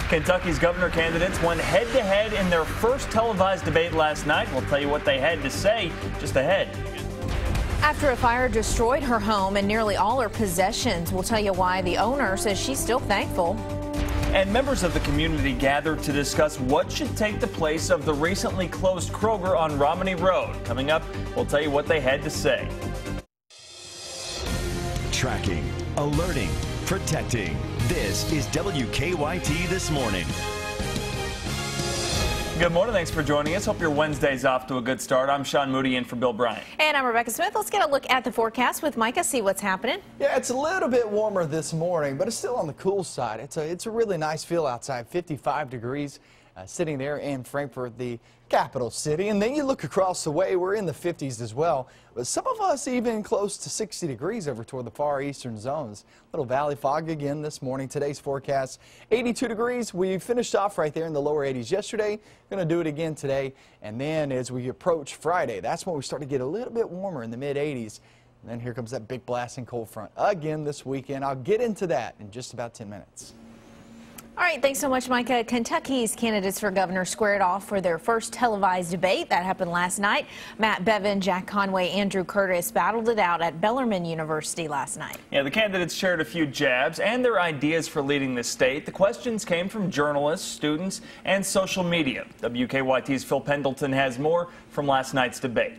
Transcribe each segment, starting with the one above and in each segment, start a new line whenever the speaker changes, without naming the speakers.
Kentucky's governor candidates went head-to-head in their first televised debate last night. We'll tell you what they had to say just ahead.
After a fire destroyed her home and nearly all her possessions, we'll tell you why the owner says she's still thankful.
And members of the community gathered to discuss what should take the place of the recently closed Kroger on Romney Road. Coming up, we'll tell you what they had to say.
Tracking, alerting, protecting. This is WKYT This Morning.
Good morning. Thanks for joining us. Hope your Wednesday's off to a good start. I'm Sean Moody in for Bill Bryant.
And I'm Rebecca Smith. Let's get a look at the forecast with Micah, see what's happening.
Yeah, it's a little bit warmer this morning, but it's still on the cool side. It's a really nice feel outside, 55 degrees. Sitting there in Frankfort, the capital city. And then you look across the way, we're in the 50s as well. But some of us even close to 60 degrees over toward the far eastern zones. Little valley fog again this morning. Today's forecast, 82 degrees. We finished off right there in the lower 80s yesterday. Going to do it again today. And then as we approach Friday, that's when we start to get a little bit warmer in the mid 80s. And then here comes that big blasting cold front again this weekend. I'll get into that in just about 10 minutes.
All right, thanks so much, Micah. Kentucky's candidates for governor squared off for their first televised debate. That happened last night. Matt Bevin, Jack Conway, Andrew Curtis battled it out at Bellarmine University last night.
Yeah, the candidates shared a few jabs and their ideas for leading the state. The questions came from journalists, students, and social media. WKYT's Phil Pendleton has more from last night's debate.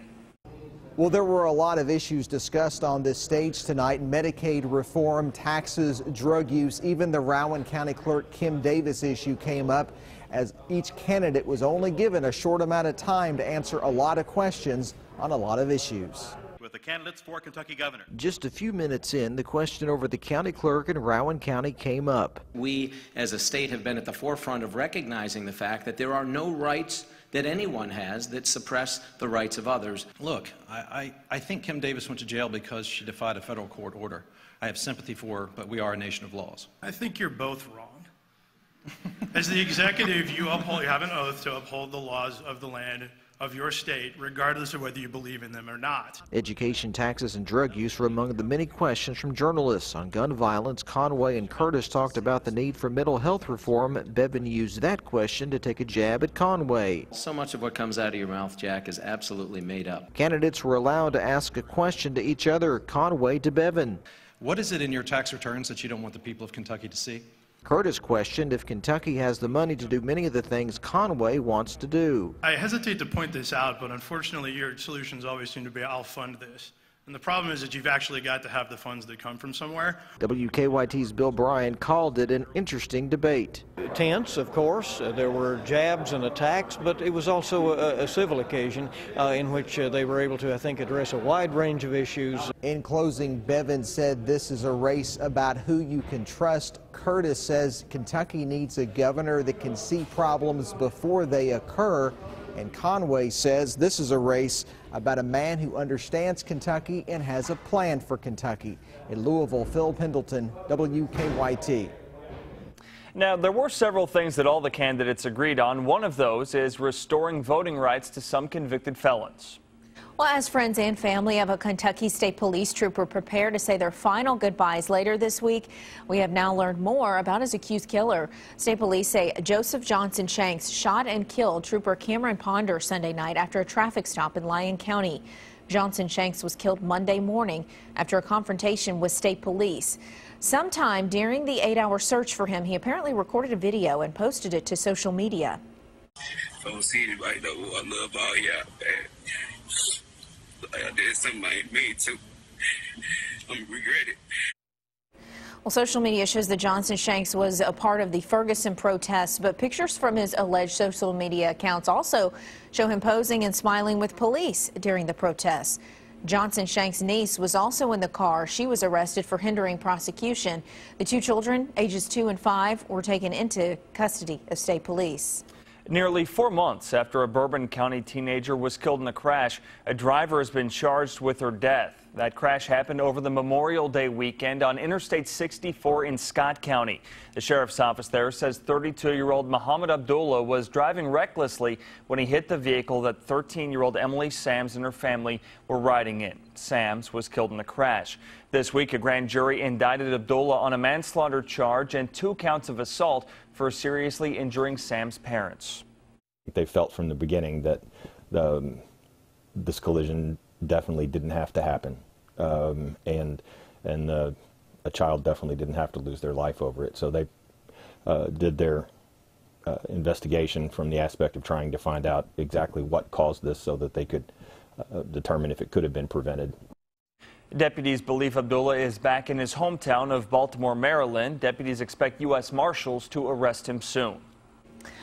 Well, there were a lot of issues discussed on this stage tonight. Medicaid reform, taxes, drug use, even the Rowan County Clerk Kim Davis issue came up as each candidate was only given a short amount of time to answer a lot of questions on a lot of issues.
With the candidates for Kentucky governor.
Just a few minutes in, the question over the county clerk in Rowan County came up.
We as a state have been at the forefront of recognizing the fact that there are no rights that anyone has that suppress the rights of others.
Look, I think Kim Davis went to jail because she defied a federal court order. I have sympathy for her, but we are a nation of laws.
I think you're both wrong. As the executive, you have an oath to uphold the laws of the land of your state, regardless of whether you believe in them or not.
Education, taxes, and drug use were among the many questions from journalists. On gun violence, Conway and Curtis talked about the need for mental health reform. Bevin used that question to take a jab at Conway.
So much of what comes out of your mouth, Jack, is absolutely made up.
Candidates were allowed to ask a question to each other, Conway to Bevin.
What is it in your tax returns that you don't want the people of Kentucky to see?
Curtis questioned if Kentucky has the money to do many of the things Conway wants to do.
I hesitate to point this out, but unfortunately your solutions always seem to be, I'll fund this. And the problem is that you've actually got to have the funds that come from somewhere.
WKYT's Bill Bryant called it an interesting debate.
Tense, of course. There were jabs and attacks, but it was also a civil occasion in which they were able to, I think, address a wide range of issues.
In closing, Bevin said this is a race about who you can trust. Curtis says Kentucky needs a governor that can see problems before they occur. And Conway says this is a race about a man who understands Kentucky and has a plan for Kentucky. In Louisville, Phil Pendleton, WKYT.
Now, there were several things that all the candidates agreed on. One of those is restoring voting rights to some convicted felons.
Well, as friends and family of a Kentucky State Police trooper prepare to say their final goodbyes later this week, we have now learned more about his accused killer. State Police say Joseph Johnson Shanks shot and killed Trooper Cameron Ponder Sunday night after a traffic stop in Lyon County. Johnson Shanks was killed Monday morning after a confrontation with State Police. Sometime during the 8-hour search for him, he apparently recorded a video and posted it to social media.
Don't see anybody know who I love all y'all, man. I did something I ain't made to. I'm regret it.
Well, social media shows that Johnson Shanks was a part of the Ferguson protests, but pictures from his alleged social media accounts also show him posing and smiling with police during the protests. Johnson Shanks' niece was also in the car. She was arrested for hindering prosecution. The two children, ages 2 and 5, were taken into custody of state police.
Nearly 4 months after a Bourbon County teenager was killed in a crash, a driver has been charged with her death. That crash happened over the Memorial Day weekend on Interstate 64 in Scott County. The sheriff's office there says 32-year-old Muhammad Abdullah was driving recklessly when he hit the vehicle that 13-year-old Emily Sams and her family were riding in. Sams was killed in the crash. This week, a grand jury indicted Abdullah on a manslaughter charge and 2 counts of assault for seriously injuring Sam's parents.
They felt from the beginning that this collision definitely didn't have to happen, and a child definitely didn't have to lose their life over it. So they did their investigation from the aspect of trying to find out exactly what caused this so that they could determine if it could have been prevented.
Deputies believe Abdullah is back in his hometown of Baltimore, Maryland. Deputies expect U.S. Marshals to arrest him soon.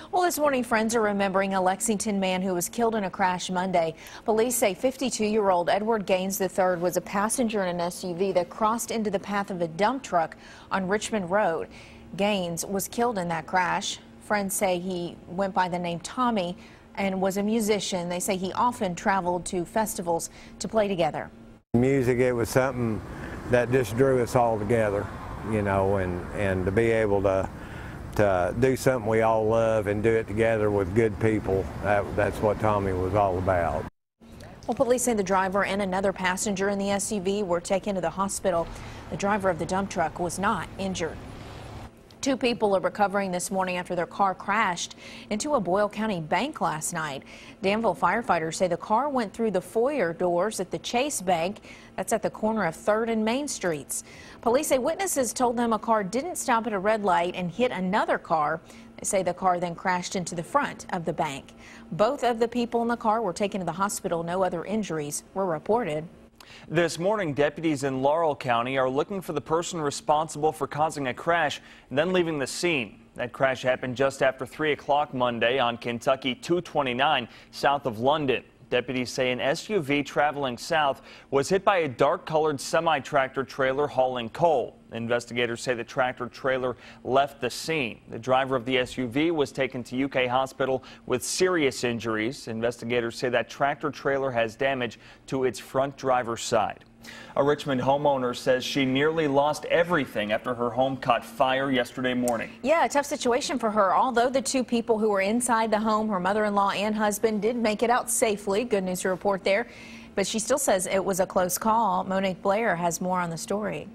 Well, this morning, friends are remembering a Lexington man who was killed in a crash Monday. Police say 52-year-old Edward Gaines III was a passenger in an SUV that crossed into the path of a dump truck on Richmond Road. Gaines was killed in that crash. Friends say he went by the name Tommy and was a musician. They say he often traveled to festivals to play together.
Music, it was something that just drew us all together, you know, and to be able to do something we all love and do it together with good people, that's what Tommy was all about.
Well, police say the driver and another passenger in the SUV were taken to the hospital. The driver of the dump truck was not injured. 2 people are recovering this morning after their car crashed into a Boyle County bank last night. Danville firefighters say the car went through the foyer doors at the Chase Bank. That's at the corner of 3rd and Main Streets. Police say witnesses told them a car didn't stop at a red light and hit another car. They say the car then crashed into the front of the bank. Both of the people in the car were taken to the hospital. No other injuries were reported.
This morning, deputies in Laurel County are looking for the person responsible for causing a crash and then leaving the scene. That crash happened just after 3 o'clock Monday on Kentucky 229 south of London. Deputies say an SUV traveling south was hit by a dark-colored semi-tractor trailer hauling coal. Investigators say the tractor trailer left the scene. The driver of the SUV was taken to UK Hospital with serious injuries. Investigators say that tractor trailer has damage to its front driver's side. A Richmond homeowner says she nearly lost everything after her home caught fire yesterday morning.
Yeah, a tough situation for her. Although the 2 people who were inside the home, her mother-in-law and husband, did make it out safely. Good news to report there. But she still says it was a close call. Monique Blair has more on the story.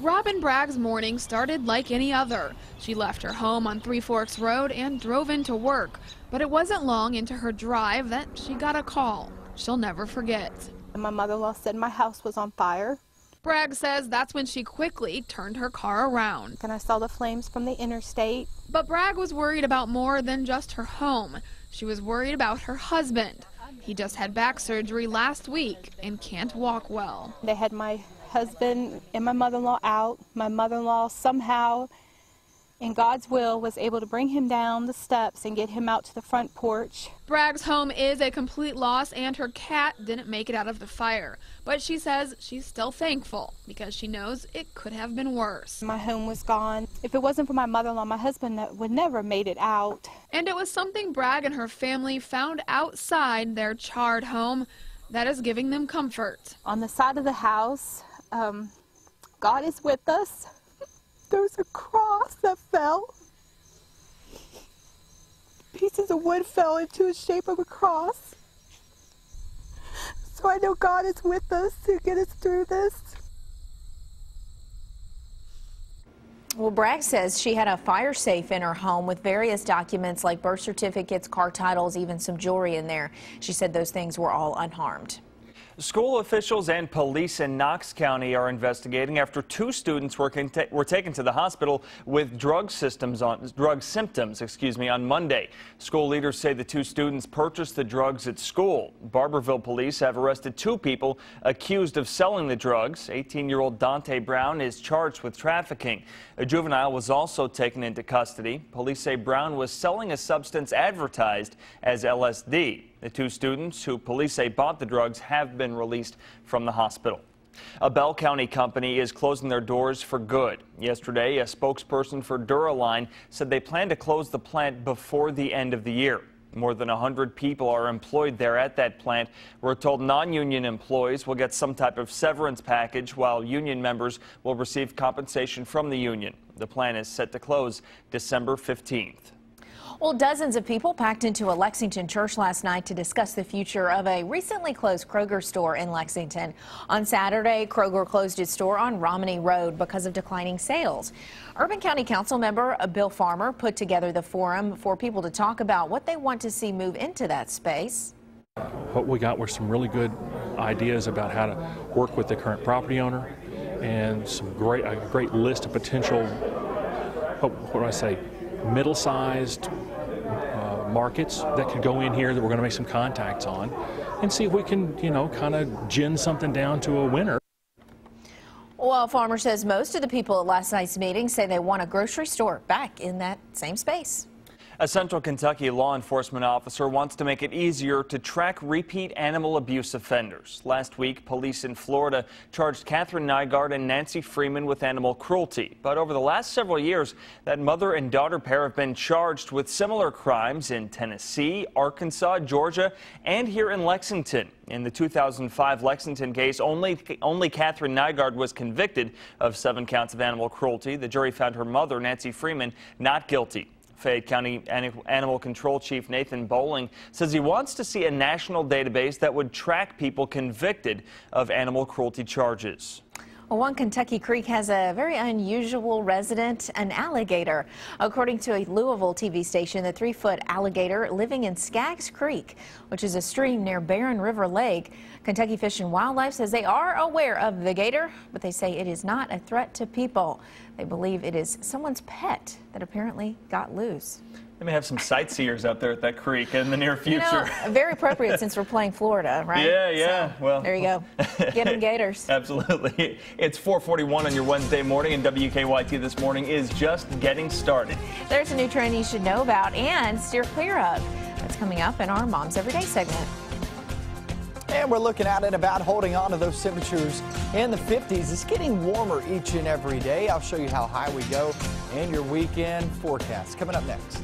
Robin Bragg's morning started like any other. She left her home on Three Forks Road and drove into work. But it wasn't long into her drive that she got a call she'll never forget.
And my mother-in-law said my house was on fire.
Bragg says that's when she quickly turned her car around.
And I saw the flames from the interstate.
But Bragg was worried about more than just her home. She was worried about her husband. He just had back surgery last week and can't walk well.
They had my husband and my mother-in-law out. My mother-in-law somehow, in God's will, was able to bring him down the steps and get him out to the front porch.
Bragg's home is a complete loss and her cat didn't make it out of the fire. But she says she's still thankful because she knows it could have been worse.
My home was gone. If it wasn't for my mother-in-law, my husband would never have made it out.
And it was something Bragg and her family found outside their charred home that is giving them comfort.
On the side of the house, God is with us. There's a cross that fell. Pieces of wood fell into the shape of a cross. So I know God is with us to get us through this.
Well, Bragg says she had a fire safe in her home with various documents like birth certificates, car titles, even some jewelry in there. She said those things were all unharmed.
School officials and police in Knox County are investigating after 2 students were taken to the hospital with drug symptoms on Monday. School leaders say the 2 students purchased the drugs at school. Barberville police have arrested 2 people accused of selling the drugs. 18-year-old Dante Brown is charged with trafficking. A juvenile was also taken into custody. Police say Brown was selling a substance advertised as LSD. The 2 students who police say bought the drugs have been released from the hospital. A Bell County company is closing their doors for good. Yesterday, a spokesperson for Duraline said they plan to close the plant before the end of the year. More than 100 people are employed there at that plant. We're told non-union employees will get some type of severance package, while union members will receive compensation from the union. The plant is set to close December 15th.
Well, dozens of people packed into a Lexington church last night to discuss the future of a recently closed Kroger store in Lexington. On Saturday, Kroger closed its store on Romney Road because of declining sales. Urban County Council member Bill Farmer put together the forum for people to talk about what they want to see move into that space.
What we got were some really good ideas about how to work with the current property owner, and a great list of potential, what do I say, middle-sized markets that could go in here that we're going to make some contacts on and see if we can, kind of gin something down to a winner.
Well, Farmer says most of the people at last night's meeting say they want a grocery store back in that same space.
A Central Kentucky law enforcement officer wants to make it easier to track repeat animal abuse offenders. Last week, police in Florida charged Catherine Nygaard and Nancy Freeman with animal cruelty. But over the last several years, that mother and daughter pair have been charged with similar crimes in Tennessee, Arkansas, Georgia, and here in Lexington. In the 2005 Lexington case, only Catherine Nygaard was convicted of 7 counts of animal cruelty. The jury found her mother, Nancy Freeman, not guilty. Fayette County Animal Control Chief Nathan Bowling says he wants to see a national database that would track people convicted of animal cruelty charges.
Well, one Kentucky creek has a very unusual resident, an alligator. According to a Louisville TV station, the 3-foot alligator living in Skaggs Creek, which is a stream near Barren River Lake. Kentucky Fish and Wildlife says they are aware of the gator, but they say it is not a threat to people. They believe it is someone's pet that apparently got loose.
They may have some sightseers out there at that creek in the near future.
Very appropriate since we're playing Florida, right?
Yeah.
So,
well,
there you go. Get them gators.
Absolutely. It's 4:41 on your Wednesday morning, and WKYT This Morning is just getting started.
There's a new trend you should know about and steer clear of. That's coming up in our Moms Everyday segment.
And we're looking at it about holding on to those temperatures in the 50s. It's getting warmer each and every day. I'll show you how high we go and your weekend forecast coming up next.